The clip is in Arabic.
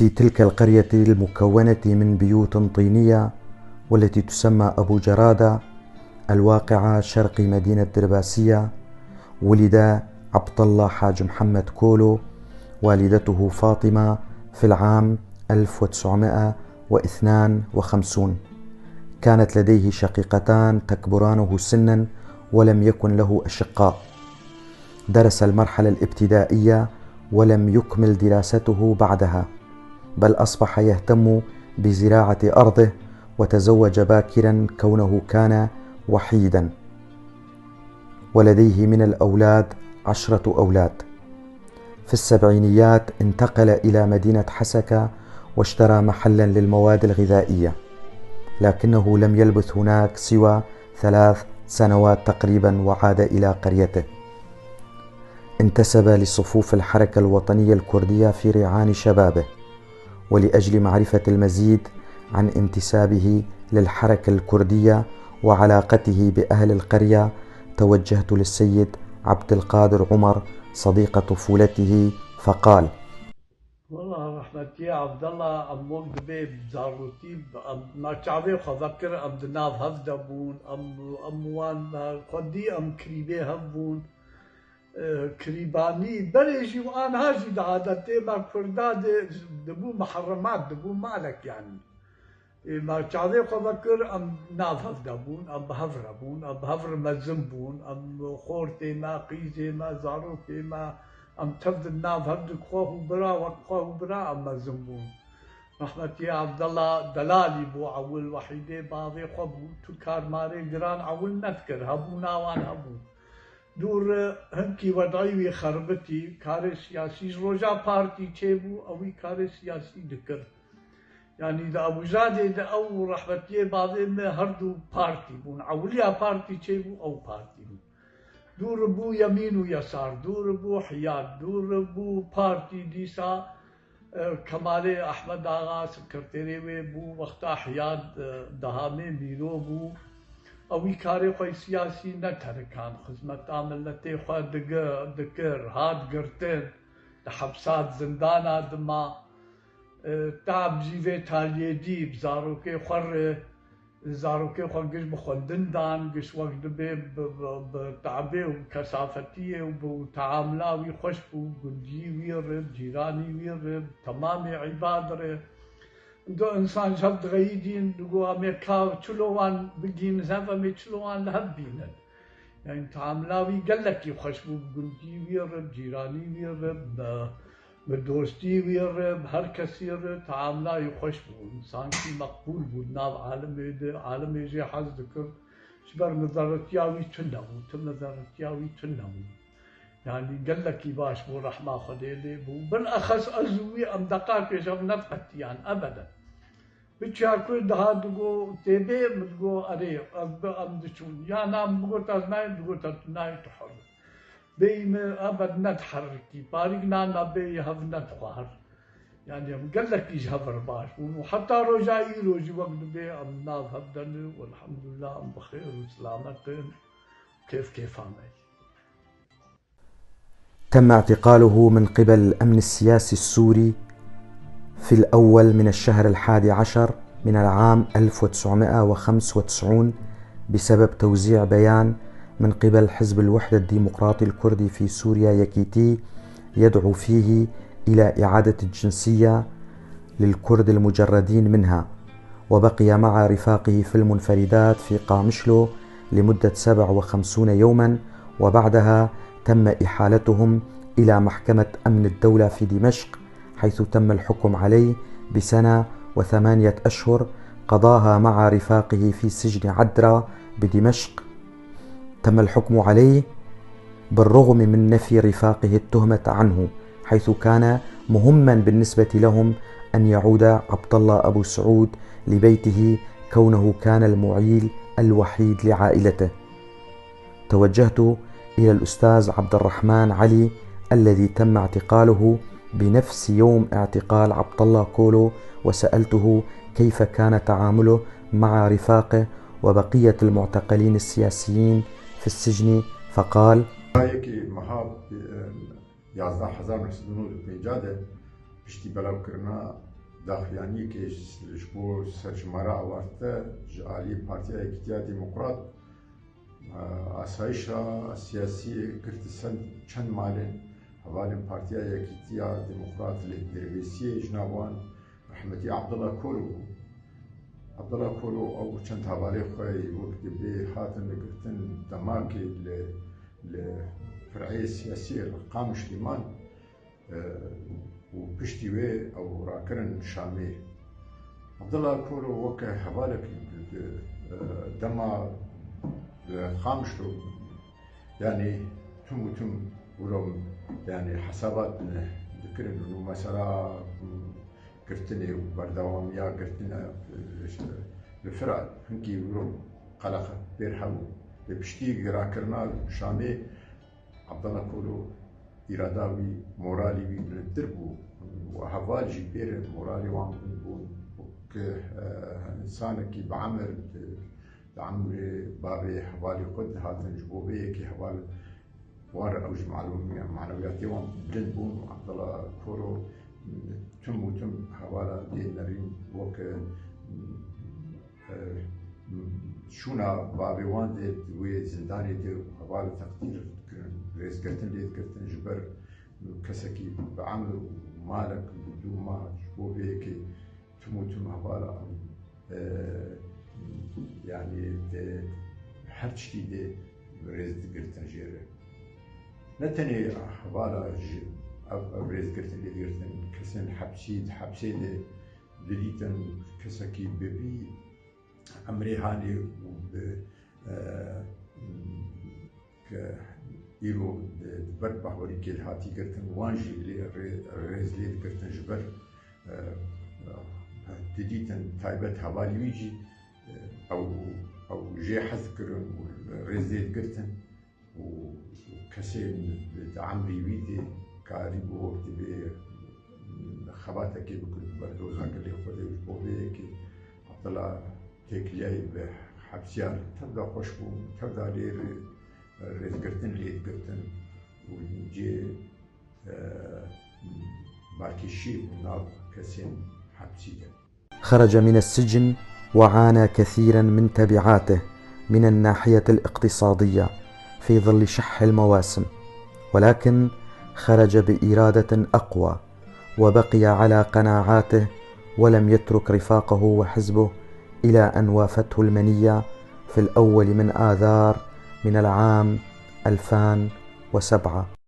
في تلك القرية المكونة من بيوت طينية والتي تسمى أبو جرادة الواقعة شرق مدينة درباسية، ولد عبد الله حاج محمد كولو والدته فاطمة في العام 1952. كانت لديه شقيقتان تكبرانه سنا ولم يكن له أشقاء. درس المرحلة الابتدائية ولم يكمل دراسته بعدها، بل أصبح يهتم بزراعة أرضه وتزوج باكرا كونه كان وحيدا، ولديه من الأولاد 10 أولاد. في السبعينيات انتقل إلى مدينة حسكة واشترى محلا للمواد الغذائية، لكنه لم يلبث هناك سوى 3 سنوات تقريبا وعاد إلى قريته. انتسب لصفوف الحركة الوطنية الكردية في ريعان شبابه، ولأجل معرفة المزيد عن انتسابه للحركة الكردية وعلاقته بأهل القرية توجهت للسيد عبد القادر عمر صديق طفولته فقال: والله رحمتي عبد الله ام وقت بيب زاروتي ما شعبي خذكر ام دناف هفدبون ام وان خدي ام كريبي هبون كريباني بريجي وان هاجي عادتي ما كرداد دبو محرمات دبو مالك يعني ما شعبي خذكر ام ناف هفدبون ام هفربون ام هفر مزنبون ام خورتي ما قيزي ما زاروتي ما ام تفد الناف هفد خوه برا وخوه برا ام زنبون رحمتي عبد الله دلالي بو عول وحيدة باضي خبو تكار ماري جران عول نذكر هبو ناوان هبو دور هنكي وضعي خربتي كار سياسي روجا بارتي تشيبو اوي كار سياسي ذكر يعني دا ابو زاده دا او رحمتي باضي هردو بارتي بون عوليا بارتي تشيبو او بارتي بو دور بو يمين ويسار، دور بو حياد، دور بو بارتي ديسا كمال احمد آغا سكرتيري بو وقتا حياد دهامي ميرو بو اوی کاری خوی سیاسی نترکان خدمت عملتی خواه دکر هاد گرتن حبسات زندانا دما تعب جیوه تالیدی بزاروکی خور زاروکی خو گش بخوندن دان گش وقت به بتعبه و کسافتیه و بتعاملاوی خوش بو گنجی ویرب جیرانی ویرب تمام عباد ره دو انسان شفت غیدین دو امریکا چلوان بگین زفا می چلوان لحب بینن يعني تعاملاوی گلکی خوش بو گنجی ویرب جیرانی ویرب بدوستي ويرب هر كثير تعاملا يخش بو انسان كي مقبول بو ناف عالم يجي حز ذكر شبر نظرتياوي تنمو تم نظرتياوي تنمو يعني قال لك باش بو رحمه خديلي بو بالاخص ازوي ام دقاق يشوف نفقت يعني ابدا بتشاركو ده دغو تبي مدغو اري ام دشون يا نام بغو تزناي دغو تناي تحر بيم ابد نتحركي بارقنا نبي هف نتخوار يعني قال لك يجهفر باش وحتى رجاي روجي وقت بي ام ناف هبدن والحمد لله ام بخير وسلامة كيف عمل. تم اعتقاله من قبل الأمن السياسي السوري في الأول من الشهر 11 من العام 1995 بسبب توزيع بيان من قبل حزب الوحدة الديمقراطي الكردي في سوريا يكيتي يدعو فيه إلى إعادة الجنسية للكرد المجردين منها، وبقي مع رفاقه في المنفردات في قامشلو لمدة 57 يوما، وبعدها تم إحالتهم إلى محكمة أمن الدولة في دمشق، حيث تم الحكم عليه ب1 و8 أشهر قضاها مع رفاقه في سجن عدرا بدمشق. تم الحكم عليه بالرغم من نفي رفاقه التهمة عنه، حيث كان مهما بالنسبة لهم أن يعود عبد الله أبو سعود لبيته كونه كان المعيل الوحيد لعائلته. توجهت إلى الأستاذ عبد الرحمن علي الذي تم اعتقاله بنفس يوم اعتقال عبد الله كولو، وسألته كيف كان تعامله مع رفاقه وبقية المعتقلين السياسيين في السجن، فقال: هيك مهاب 11995 پشتی بلاو کرنا داخلياني كي جبو سرجمارا أورتا جالي بارتيا يكتيا ديمقراط آسایشا سیاسی کردستان چند مالن حوالن پارتیا یکیتیا دموکرات لدرویسی جنابان رحمتی عبدالله کولو او چند حوالی خوی وقت به هاتن لگرتن دماغی لفرعی سیاسی القامش لیمان و پشتیوه او راکرن شامی عبدالله کولو وقت حوالک دما خامشلو يعني تم ولو يعني حسابات ذكرن انه مثلا قرتني وبردواميا قرتنا الفرع هنكي ولو قلقه بيرحمو بشتي راكرنا شامي عبد الله كولو اراداوي مورالي من الدربو وهفالجي بير مورالي وان انسانك بعمر عمري بابي حوالي قد هاتن جبوبي كي حوالي وار اوج معنوياتي وان بلند بون عبد الله كورو تم حوالا دي نرين وك شونا بابي وان دي وي زنداني دي حوالا تقدير رئيس كرتن دي كرتن جبر كسكي بعمر مالك بدو ما جبوبي كي تم حوالا يعني هر شيء دي رئيس قرتن جيره نتني حوالا رئيس قرتن دي قرتن كسن حبسي دي دليتن كسكي ببي امريهاني وب إيرو برد بحوري كيل هاتي قرتن وانجي اللي رئيس لي قرتن جبر دليتن تايبت حوالي ويجي او جي حذكرن ورزيت قرتن وكسين عمري ويدي كاريبو وقت بي خباتك بكل بردوزا اللي خودي وجبوبي كي عطلا تيكلياي بحبسيان تبدا خوشبو تبدا لي ريز قرتن ليت قرتن ونجي باكي شي وناب كسين حبسية. خرج من السجن وعانى كثيرا من تبعاته من الناحية الاقتصادية في ظل شح المواسم، ولكن خرج بإرادة أقوى وبقي على قناعاته ولم يترك رفاقه وحزبه إلى أن وافته المنية في الأول من آذار من العام 2007.